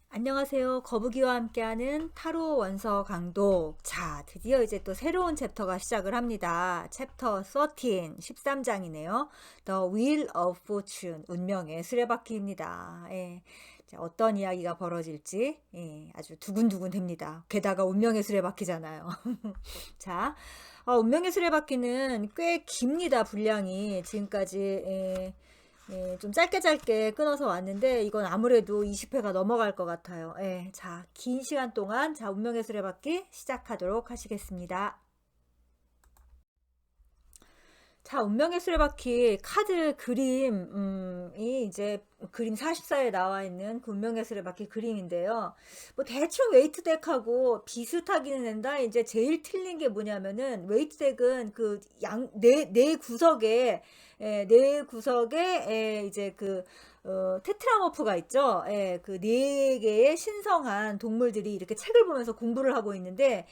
안녕하세요. 거북이와 함께하는 타로 원서 강독. 자, 드디어 이제 또 새로운 챕터가 시작을 합니다. 챕터 13, 13장이네요. The Wheel of Fortune, 운명의 수레바퀴입니다. 예. 자, 어떤 이야기가 벌어질지 아주 두근두근 됩니다. 게다가 운명의 수레바퀴잖아요. 자, 운명의 수레바퀴는 꽤 깁니다. 분량이 지금까지 좀 짧게 끊어서 왔는데 이건 아무래도 20회가 넘어갈 것 같아요. 자, 긴 시간 동안 자, 운명의 수레바퀴 시작하도록 하시겠습니다. 자, 운명의 수레바퀴 카드 그림이 이제 그림 44에 나와 있는 그 운명의 수레바퀴 그림인데요. 뭐 대충 웨이트 덱하고 비슷하기는 한다. 이제 제일 틀린 게 뭐냐면은 웨이트 덱은 그 네 구석에 네 구석에 이제 그 테트라머프가 있죠. 그 네 개의 신성한 동물들이 이렇게 책을 보면서 공부를 하고 있는데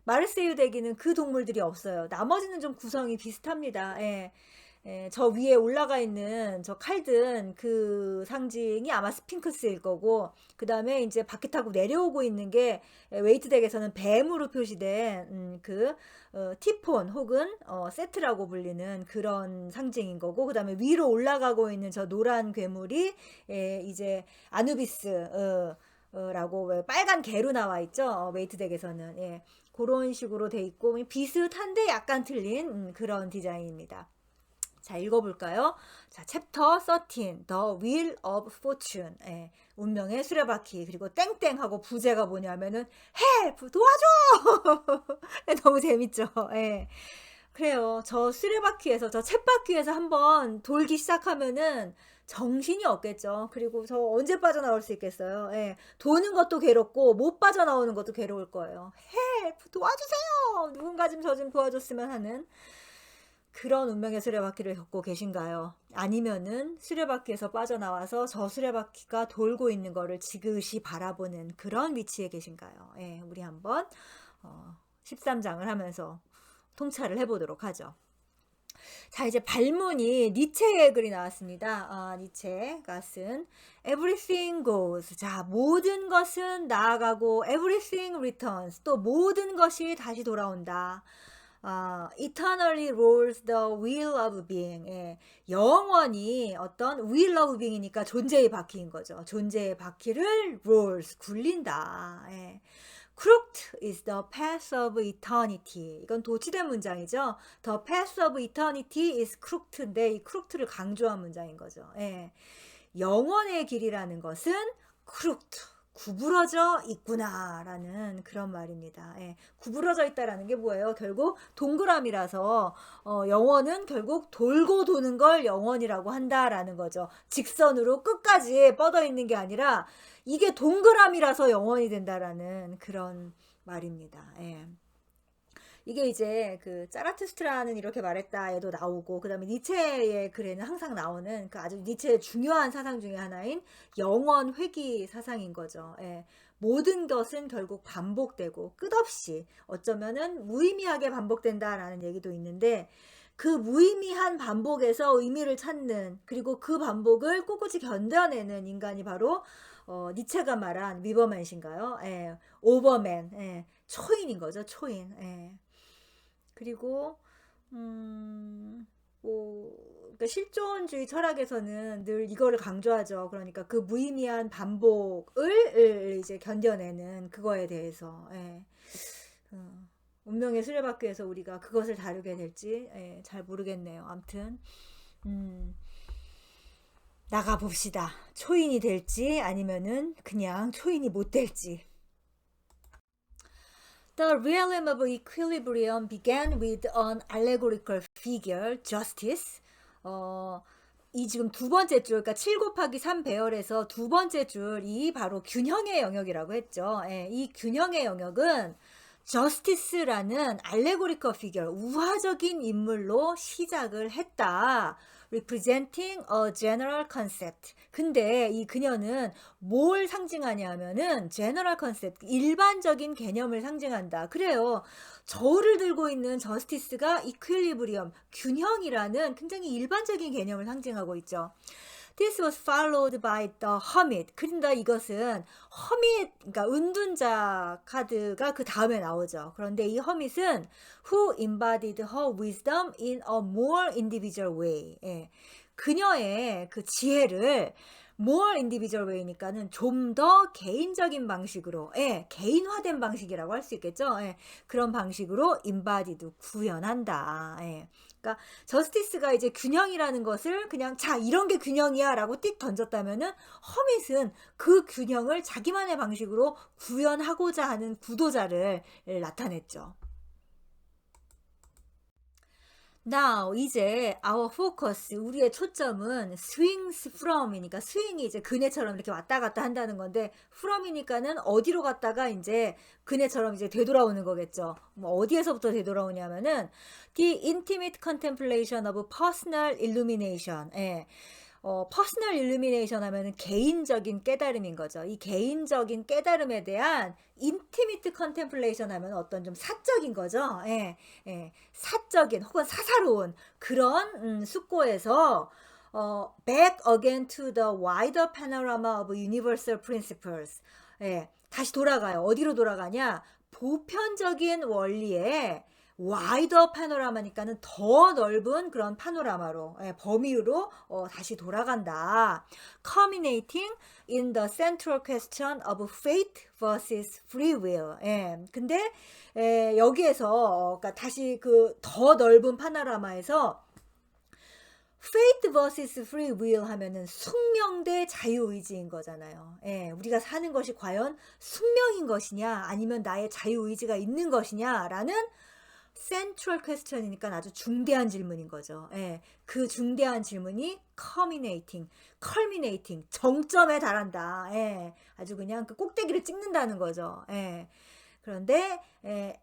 마르세유 덱에는 그 동물들이 없어요. 나머지는 좀 구성이 비슷합니다. 저 위에 올라가 있는 저 칼든 그 상징이 아마 스핑크스일 거고, 그 다음에 이제 바퀴 타고 내려오고 있는 게 웨이트 덱에서는 뱀으로 표시된 티폰 혹은 세트라고 불리는 그런 상징인 거고, 그 다음에 위로 올라가고 있는 저 노란 괴물이 이제 아누비스 라고 왜 빨간 개로 나와 있죠. 웨이트 덱에서는 그런 식으로 돼 있고 비슷한데 약간 틀린 그런 디자인입니다. 자, 읽어볼까요? 자, 챕터 13, The Wheel of Fortune. 운명의 수레바퀴. 그리고 땡땡하고 부제가 뭐냐면은 Help! 도와줘! 너무 재밌죠? 그래요. 저 수레바퀴에서, 저 쳇바퀴에서 한번 돌기 시작하면은 정신이 없겠죠. 그리고 저 언제 빠져나올 수 있겠어요. 도는 것도 괴롭고 못 빠져나오는 것도 괴로울 거예요. Help! 도와주세요! 누군가 좀 저 좀 도와줬으면 하는 그런 운명의 수레바퀴를 겪고 계신가요? 아니면은 수레바퀴에서 빠져나와서 저 수레바퀴가 돌고 있는 거를 지그시 바라보는 그런 위치에 계신가요? 우리 한번 13장을 하면서 통찰을 해보도록 하죠. 자, 이제 발문이 니체의 글이 나왔습니다. 니체가 쓴 Everything goes. 자, 모든 것은 나아가고 Everything returns. 또 모든 것이 다시 돌아온다. eternally rolls the wheel of being. 영원히 어떤 wheel of being이니까 존재의 바퀴인 거죠. 존재의 바퀴를 rolls, 굴린다. Crooked is the path of eternity. 이건 도치된 문장이죠. The path of eternity is crooked인데 이 crooked를 강조한 문장인 거죠. 영원의 길이라는 것은 crooked, 구부러져 있구나라는 그런 말입니다. 구부러져 있다라는 게 뭐예요? 결국 동그라미라서 영원은 결국 돌고 도는 걸 영원이라고 한다라는 거죠. 직선으로 끝까지 뻗어 있는 게 아니라 이게 동그라미라서 영원이 된다라는 그런 말입니다. 이게 이제 그 짜라투스트라는 이렇게 말했다에도 나오고, 그 다음에 니체의 글에는 항상 나오는 그 아주 니체의 중요한 사상 중에 하나인 영원 회귀 사상인 거죠. 모든 것은 결국 반복되고 끝없이 어쩌면은 무의미하게 반복된다라는 얘기도 있는데, 그 무의미한 반복에서 의미를 찾는, 그리고 그 반복을 꿋꿋이 견뎌내는 인간이 바로 니체가 말한 위버맨신가요? 오버맨, 초인인 거죠, 초인. 그리고 그러니까 실존주의 철학에서는 늘 이거를 강조하죠. 그러니까 그 무의미한 반복을 이제 견뎌내는 그거에 대해서 운명의 수레바퀴에서 우리가 그것을 다루게 될지 잘 모르겠네요. 아무튼 나가 봅시다. 초인이 될지 아니면은 그냥 초인이 못 될지. The realm of equilibrium began with an allegorical figure, justice. 이 지금 두 번째 줄, 그러니까 7 곱하기 3 배열에서 두 번째 줄이 바로 균형의 영역이라고 했죠. 이 균형의 영역은 justice라는 allegorical figure, 우화적인 인물로 시작을 했다. representing a general concept. 근데 이 그녀는 뭘 상징하냐 하면은 general concept, 일반적인 개념을 상징한다. 그래요. 저울을 들고 있는 저스티스가 equilibrium, 균형이라는 굉장히 일반적인 개념을 상징하고 있죠. This was followed by the hermit. 그런데 이것은 hermit, 그러니까 은둔자 카드가 그 다음에 나오죠. 그런데 이 hermit은 who embodied her wisdom in a more individual way. 예. 그녀의 그 지혜를 more individual way니까는 좀 더 개인적인 방식으로, 예, 개인화된 방식이라고 할 수 있겠죠. 예, 그런 방식으로 embodied, 구현한다. 예. 그러니까 저스티스가 이제 균형이라는 것을 그냥 자 이런 게 균형이야 라고 띡 던졌다면은 허밋은 그 균형을 자기만의 방식으로 구현하고자 하는 구도자를 나타냈죠. Now 이제 our focus, 우리의 초점은 swings from이니까 swing이 이제 그네처럼 이렇게 왔다 갔다 한다는 건데 from이니까는 어디로 갔다가 이제 그네처럼 이제 되돌아오는 거겠죠. 뭐 어디에서부터 되돌아오냐면은 the intimate contemplation of personal illumination. 예. 퍼스널 일루미네이션 하면은 개인적인 깨달음인 거죠. 이 개인적인 깨달음에 대한 인티미트 컨템플레이션 하면 어떤 좀 사적인 거죠. 예, 예, 사적인 혹은 사사로운 그런 숙고에서 back again to the wider panorama of universal principles. 예, 다시 돌아가요. 어디로 돌아가냐? 보편적인 원리에 와이더 파노라마니까는 더 넓은 그런 파노라마로, 예, 범위로 다시 돌아간다. Culminating in the central question of fate versus free will. 예, 근데 여기에서 그러니까 다시 그 더 넓은 파노라마에서 fate versus free will 하면은 숙명 대 자유의지인 거잖아요. 예, 우리가 사는 것이 과연 숙명인 것이냐 아니면 나의 자유의지가 있는 것이냐라는 센트럴 퀘스천이니까 아주 중대한 질문인 거죠. 예, 그 중대한 질문이 컬미네이팅, 정점에 달한다. 예, 아주 그냥 그 꼭대기를 찍는다는 거죠. 예, 그런데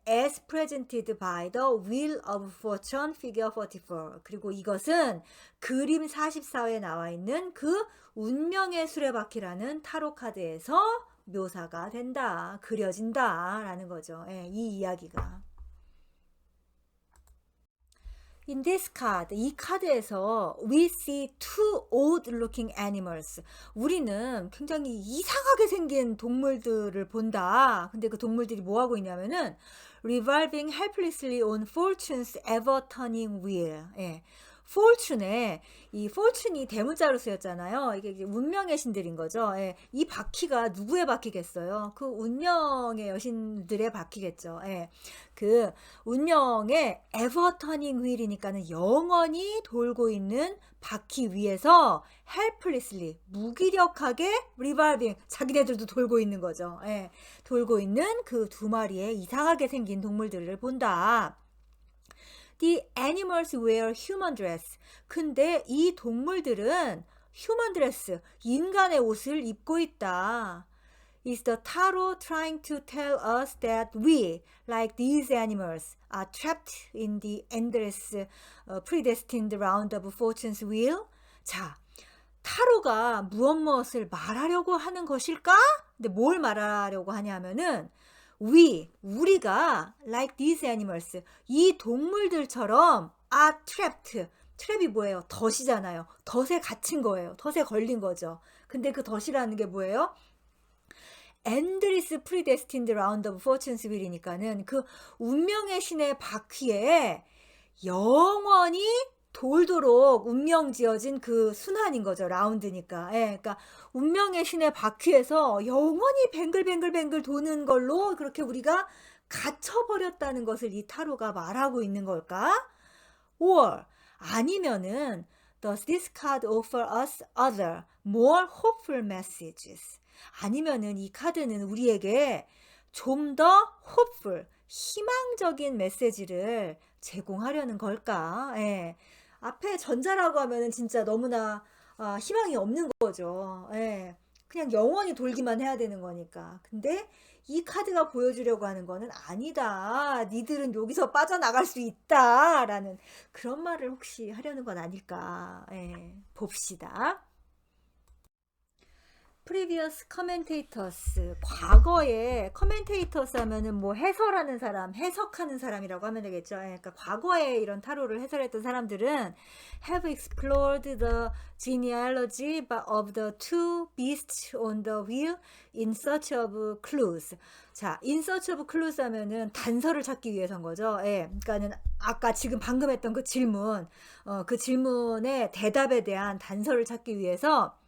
as presented by the Wheel of Fortune figure 44. 그리고 이것은 그림 44에 나와 있는 그 운명의 수레바퀴라는 타로 카드에서 묘사가 된다, 그려진다라는 거죠. 예, 이 이야기가. In this card, 이 카드에서 we see two odd-looking animals. 우리는 굉장히 이상하게 생긴 동물들을 본다. 근데 그 동물들이 뭐 하고 있냐면은 revolving helplessly on fortune's ever-turning wheel. 예. fortune에 이 fortune이 대문자로 쓰였잖아요. 이게 운명의 신들인 거죠. 예. 이 바퀴가 누구의 바퀴겠어요? 그 운명의 여신들의 바퀴겠죠. 예. 그 운명의 ever turning wheel이니까는 영원히 돌고 있는 바퀴 위에서 helplessly, 무기력하게 revolving, 자기네들도 돌고 있는 거죠. 예. 돌고 있는 그 두 마리의 이상하게 생긴 동물들을 본다. The animals wear human dress. 근데 이 동물들은 human dress, 인간의 옷을 입고 있다. Is the tarot trying to tell us that we, like these animals, are trapped in the endless, predestined round of fortune's wheel? 자, 타로가 무엇을 말하려고 하는 것일까? 근데 뭘 말하려고 하냐면은 우리가 like these animals, 이 동물들처럼 are trapped. 트랩이 뭐예요? 덫이잖아요. 덫에 갇힌 거예요. 덫에 걸린 거죠. 근데 그 덫이라는 게 뭐예요? endless predestined round of fortune's wheel이니까는 그 운명의 신의 바퀴에 영원히 돌도록 운명 지어진 그 순환인 거죠. 라운드니까. 예, 그러니까 운명의 신의 바퀴에서 영원히 뱅글뱅글 도는 걸로 그렇게 우리가 갇혀버렸다는 것을 이 타로가 말하고 있는 걸까? or 아니면은 does this card offer us other more hopeful messages? 아니면은 이 카드는 우리에게 좀 더 hopeful, 희망적인 메시지를 제공하려는 걸까? 예. 앞에 전자라고 하면은 진짜 너무나 희망이 없는 거죠. 예. 그냥 영원히 돌기만 해야 되는 거니까. 근데 이 카드가 보여주려고 하는 거는 아니다. 니들은 여기서 빠져나갈 수 있다. 라는 그런 말을 혹시 하려는 건 아닐까. 예. 봅시다. previous commentators, 과거에 commentators 하면은 뭐 해설하는 사람, 해석하는 사람이라고 하면 되겠죠. 그러니까 과거에 이런 타로를 해설했던 사람들은 have explored the genealogy of the two beasts on the wheel in search of clues. 자, in search of clues 하면은 단서를 찾기 위해서인 거죠. 예, 그러니까는 아까 지금 방금 했던 그 질문, 그 질문의 대답에 대한 단서를 찾기 위해서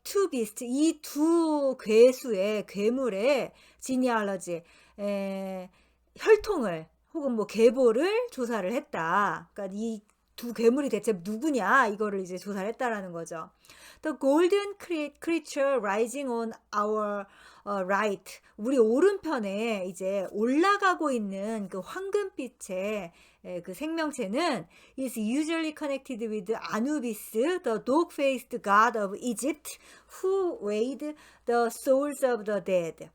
two beast, 이 두 괴수의, 괴물의 genealogy, 혈통을 혹은 뭐 계보를 조사를 했다. 그러니까 이 두 괴물이 대체 누구냐 이거를 이제 조사를 했다라는 거죠. The golden creature rising on our right, 우리 오른편에 이제 올라가고 있는 그 황금빛의 그 생명체는 is usually connected with Anubis, the dog-faced god of Egypt, who weighed the souls of the dead.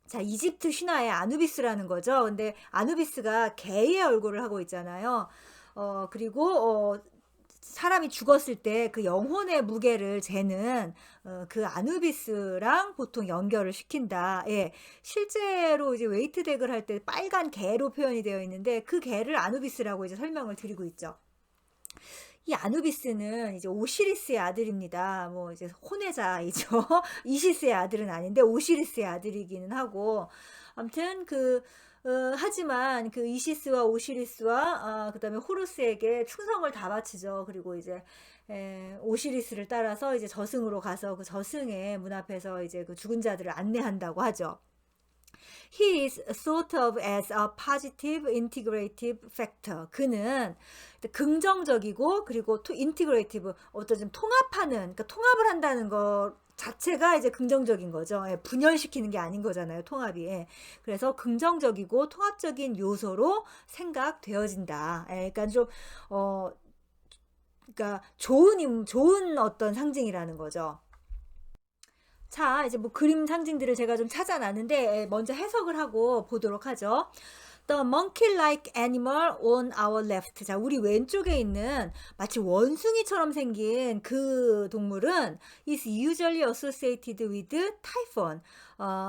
자, 이집트 신화의 아누비스라는 거죠. 근데 아누비스가 개의 얼굴을 하고 있잖아요. 그리고 사람이 죽었을 때 그 영혼의 무게를 재는 그 아누비스랑 보통 연결을 시킨다. 예. 실제로 이제 웨이트 덱을 할 때 빨간 개로 표현이 되어 있는데 그 개를 아누비스라고 이제 설명을 드리고 있죠. 이 아누비스는 이제 오시리스의 아들입니다. 뭐 이제 혼외자이죠. 이시스의 아들은 아닌데 오시리스의 아들이기는 하고, 아무튼 하지만 그 이시스와 오시리스와 그다음에 호루스에게 충성을 다 바치죠. 그리고 이제 오시리스를 따라서 이제 저승으로 가서 그 저승의 문 앞에서 이제 그 죽은 자들을 안내한다고 하죠. He is thought of as a positive integrative factor. 그는 긍정적이고 그리고 integrative, 어떤 좀 통합하는, 그러니까 통합을 한다는 거 자체가 이제 긍정적인 거죠. 분열시키는 게 아닌 거잖아요, 통합이. 그래서 긍정적이고 통합적인 요소로 생각되어진다. 그러니까 좀 그러니까 좋은 어떤 상징이라는 거죠. 자, 이제 뭐 그림 상징들을 제가 좀 찾아놨는데 먼저 해석을 하고 보도록 하죠. The monkey-like animal on our left. 자, 우리 왼쪽에 있는 마치 원숭이처럼 생긴 그 동물은 is usually associated with Typhon,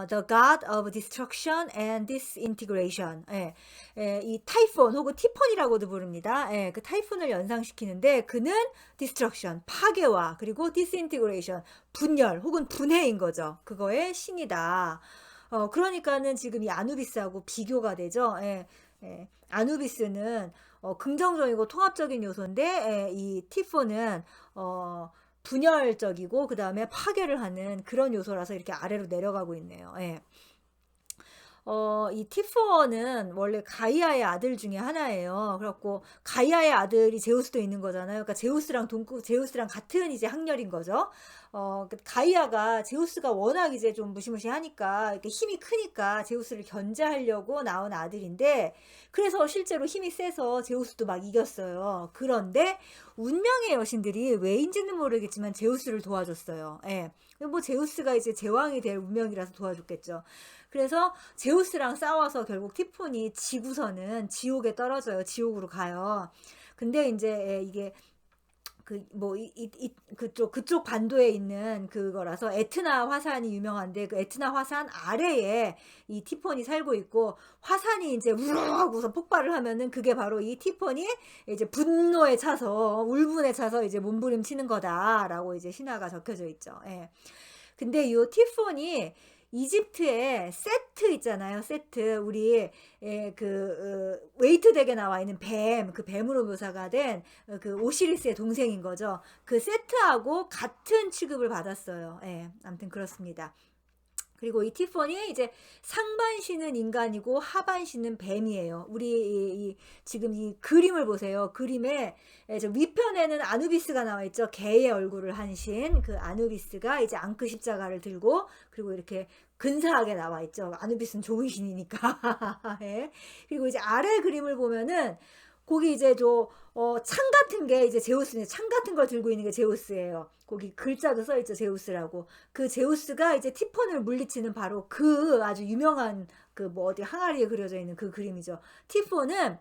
the god of destruction and disintegration. 이 타이폰 혹은 티폰이라고도 부릅니다. 그 타이푼을 연상시키는데 그는 destruction, 파괴와 그리고 disintegration, 분열 혹은 분해인 거죠. 그거의 신이다. 그러니까는 지금 이 아누비스하고 비교가 되죠. 아누비스는 긍정적이고 통합적인 요소인데 이 티폰은 분열적이고 그 다음에 파괴를 하는 그런 요소라서 이렇게 아래로 내려가고 있네요. 이 티폰은 원래 가이아의 아들 중에 하나예요. 그래갖고 가이아의 아들이 제우스도 있는 거잖아요. 그러니까 제우스랑 같은 이제 학렬인 거죠. 가이아가 제우스가 워낙 이제 좀 무시무시하니까 이렇게 힘이 크니까 제우스를 견제하려고 나온 아들인데, 그래서 실제로 힘이 세서 제우스도 막 이겼어요. 그런데 운명의 여신들이 왜인지는 모르겠지만 제우스를 도와줬어요. 뭐 제우스가 이제 제왕이 될 운명이라서 도와줬겠죠. 그래서 제우스랑 싸워서 결국 티폰이 지고서는 지옥에 떨어져요. 지옥으로 가요. 근데 이제 이게 그쪽 반도에 있는 그거라서 에트나 화산이 유명한데 그 에트나 화산 아래에 이 티폰이 살고 있고, 화산이 이제 우르르 폭발을 하면은 그게 바로 이 티폰이 이제 분노에 차서 울분에 차서 이제 몸부림치는 거다라고 이제 신화가 적혀져 있죠. 근데 이 티폰이 이집트의 세트 있잖아요. 세트, 우리 웨이트 덱에 나와 있는 뱀, 그 뱀으로 묘사가 된 그 오시리스의 동생인 거죠. 그 세트하고 같은 취급을 받았어요. 아무튼 그렇습니다. 그리고 이 티폰이 이제 상반신은 인간이고 하반신은 뱀이에요. 우리 지금 이 그림을 보세요. 그림에 저 위편에는 아누비스가 나와 있죠. 개의 얼굴을 한 신, 그 아누비스가 이제 앙크 십자가를 들고, 그리고 이렇게 근사하게 나와 있죠. 아누비스는 좋은 신이니까. 그리고 이제 아래 그림을 보면은 거기 이제 창 같은 게 이제 제우스인데, 창 같은 걸 들고 있는 게 제우스예요. 거기 글자도 써 있죠. 제우스라고. 그 제우스가 이제 티폰을 물리치는 바로 그 아주 유명한 그 뭐 어디 항아리에 그려져 있는 그 그림이죠. 티폰은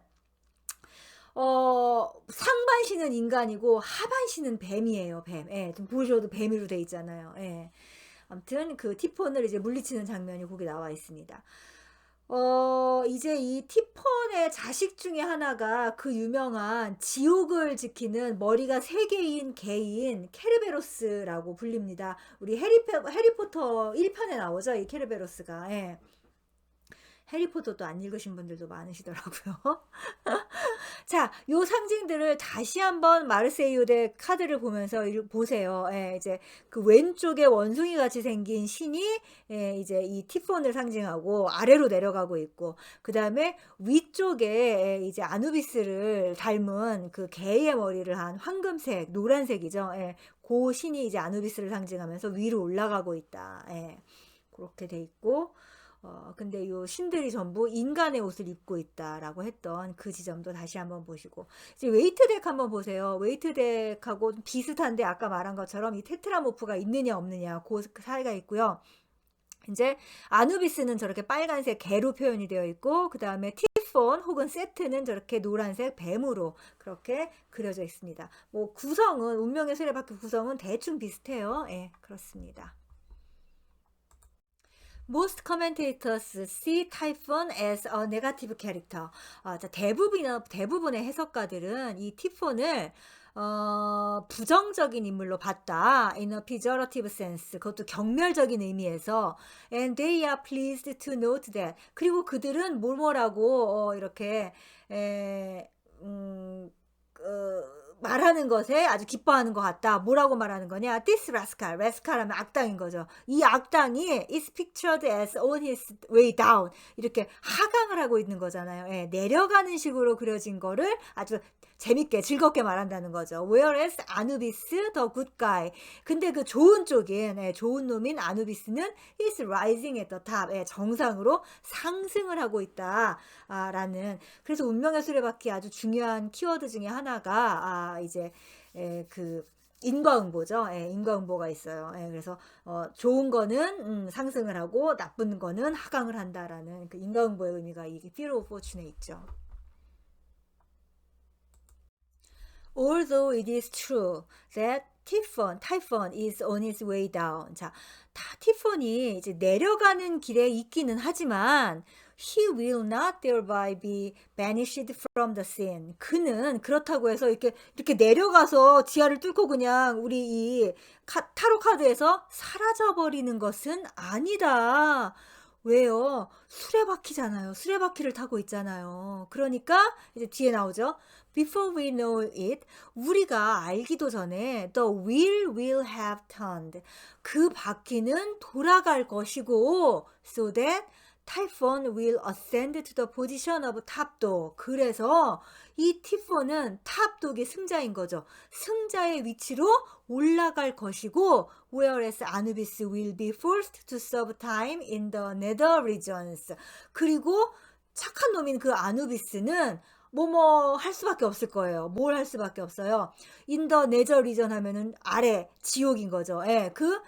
상반신은 인간이고 하반신은 뱀이에요, 뱀. 예. 좀 보셔도 뱀으로 돼 있잖아요. 예. 아무튼 그 티폰을 이제 물리치는 장면이 거기 나와 있습니다. 이제 이 티폰의 자식 중에 하나가 그 유명한 지옥을 지키는 머리가 3개인 개인 케르베로스라고 불립니다. 우리 해리포터 1편에 나오죠, 이 케르베로스가. 예. 해리포터도 안 읽으신 분들도 많으시더라고요. 자, 요 상징들을 다시 한번 마르세유의 카드를 보면서 보세요. 예, 이제 그 왼쪽에 원숭이 같이 생긴 신이 예, 이제 이 티폰을 상징하고 아래로 내려가고 있고, 그 다음에 위쪽에 예, 이제 아누비스를 닮은 그 개의 머리를 한 황금색, 노란색이죠. 예, 그 신이 이제 아누비스를 상징하면서 위로 올라가고 있다. 예, 그렇게 돼 있고, 근데 요 신들이 전부 인간의 옷을 입고 있다라고 했던 그 지점도 다시 한번 보시고, 이제 웨이트 덱 한번 보세요. 웨이트 덱하고 좀 비슷한데 아까 말한 것처럼 이 테트라모프가 있느냐 없느냐 그 사이가 있고요. 이제 아누비스는 저렇게 빨간색 개로 표현이 되어 있고, 그 다음에 티폰 혹은 세트는 저렇게 노란색 뱀으로 그렇게 그려져 있습니다. 뭐 구성은 운명의 수레바퀴 구성은 대충 비슷해요. 예, 그렇습니다. Most commentators see Typhon as a negative character. 자, 대부분의 해석가들은 이 티폰을 부정적인 인물로 봤다. In a pejorative sense. 그것도 경멸적인 의미에서. And they are pleased to note that. 그리고 그들은 뭐뭐라고 이렇게 말하는 것에 아주 기뻐하는 것 같다. 뭐라고 말하는 거냐? This rascal. rascal 하면 악당인 거죠. 이 악당이 is pictured as on his way down. 이렇게 하강을 하고 있는 거잖아요. 예, 내려가는 식으로 그려진 거를 아주 재밌게 즐겁게 말한다는 거죠. Whereas Anubis, the good guy. 근데 그 좋은 쪽인 좋은 놈인 아누비스는 is rising at the top. 정상으로 상승을 하고 있다. 라는. 그래서 운명의 수레바퀴 아주 중요한 키워드 중에 하나가 이제 그 인과응보죠. 인과응보가 있어요. 그래서 좋은 거는 상승을 하고 나쁜 거는 하강을 한다라는 그 인과응보의 의미가 이 Wheel of Fortune에 있죠. Although it is true that Typhon is on his way down. 자, 티폰이 이제 내려가는 길에 있기는 하지만 he will not thereby be banished from the scene. 그는 그렇다고 해서 이렇게 내려가서 지하를 뚫고 그냥 우리 이 타로 카드에서 사라져 버리는 것은 아니다. 왜요? 수레바퀴잖아요. 수레바퀴를 타고 있잖아요. 그러니까 이제 뒤에 나오죠. Before we know it, 우리가 알기도 전에 the wheel will have turned. 그 바퀴는 돌아갈 것이고 so that Typhon will ascend to the position of top dog. 그래서 이 티폰은 탑 독의 승자인 거죠. 승자의 위치로 올라갈 것이고 whereas Anubis will be forced to serve time in the nether regions. 그리고 착한 놈인 그 아누비스는 뭐뭐 할 수밖에 없을 거예요. 뭘 할 수밖에 없어요. 인더 네저 리전 하면은 아래 지옥인 거죠. 그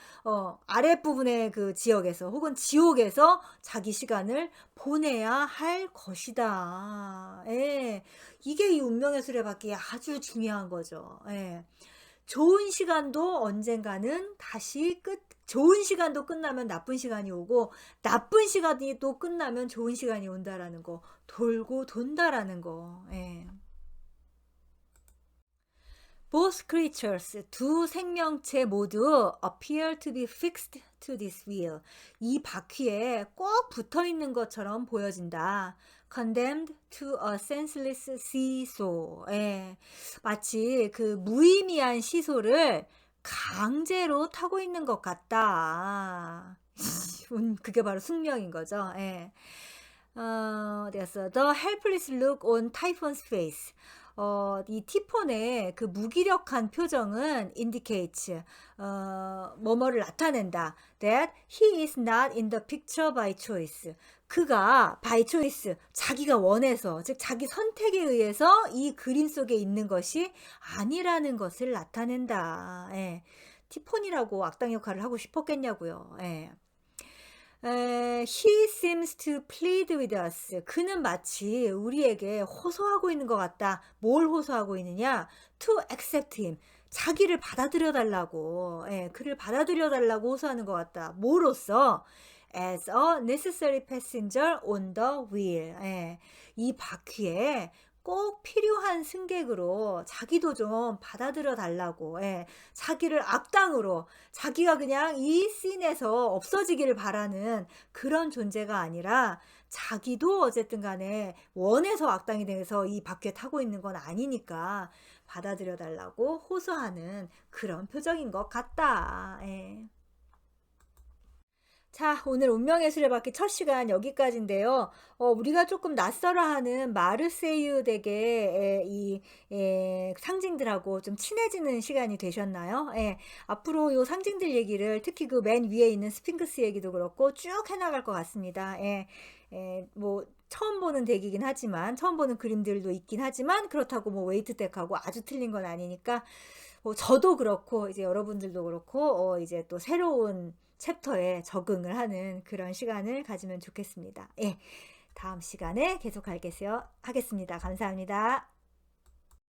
아랫부분의 그 지역에서 혹은 지옥에서 자기 시간을 보내야 할 것이다. 이게 이 운명의 수레바퀴 아주 중요한 거죠. 좋은 시간도 언젠가는 다시 좋은 시간도 끝나면 나쁜 시간이 오고 나쁜 시간이 또 끝나면 좋은 시간이 온다라는 거, 돌고 돈다라는 거. Both creatures, 두 생명체 모두 appear to be fixed to this wheel. 이 바퀴에 꼭 붙어 있는 것처럼 보여진다. Condemned to a senseless seesaw. 마치 그 무의미한 시소를 강제로 타고 있는 것 같다. 그게 바로 숙명인 거죠. 그래서 The helpless look on Typhon's face. 이 티폰의 그 무기력한 표정은 indicates 뭐뭐를 나타낸다. That he is not in the picture by choice. 그가 by choice, 자기가 원해서, 즉 자기 선택에 의해서 이 그림 속에 있는 것이 아니라는 것을 나타낸다. 티폰이라고 악당 역할을 하고 싶었겠냐고요. He seems to plead with us. 그는 마치 우리에게 호소하고 있는 것 같다. 뭘 호소하고 있느냐? To accept him. 자기를 받아들여 달라고. 예, 그를 받아들여 달라고 호소하는 것 같다. 뭐로써? As a necessary passenger on the wheel. 예, 이 바퀴에 꼭 필요한 승객으로 자기도 좀 받아들여 달라고. 예, 자기를 악당으로, 자기가 그냥 이 씬에서 없어지기를 바라는 그런 존재가 아니라 자기도 어쨌든 간에 원해서 악당이 돼서 이 바퀴에 타고 있는 건 아니니까 받아들여 달라고 호소하는 그런 표정인 것 같다. 예. 자, 오늘 운명의 수레바퀴 첫 시간 여기까지인데요. 우리가 조금 낯설어하는 마르세유 댁의 상징들하고 좀 친해지는 시간이 되셨나요? 예. 앞으로 요 상징들 얘기를 특히 그 맨 위에 있는 스핑크스 얘기도 그렇고 쭉 해나갈 것 같습니다. 예. 뭐 처음 보는 덱이긴 하지만 처음 보는 그림들도 있긴 하지만 그렇다고 뭐 웨이트 덱하고 아주 틀린 건 아니니까 저도 그렇고 이제 여러분들도 그렇고 이제 또 새로운 챕터에 적응을 하는 그런 시간을 가지면 좋겠습니다. 예. 다음 시간에 계속 하겠습니다. 감사합니다.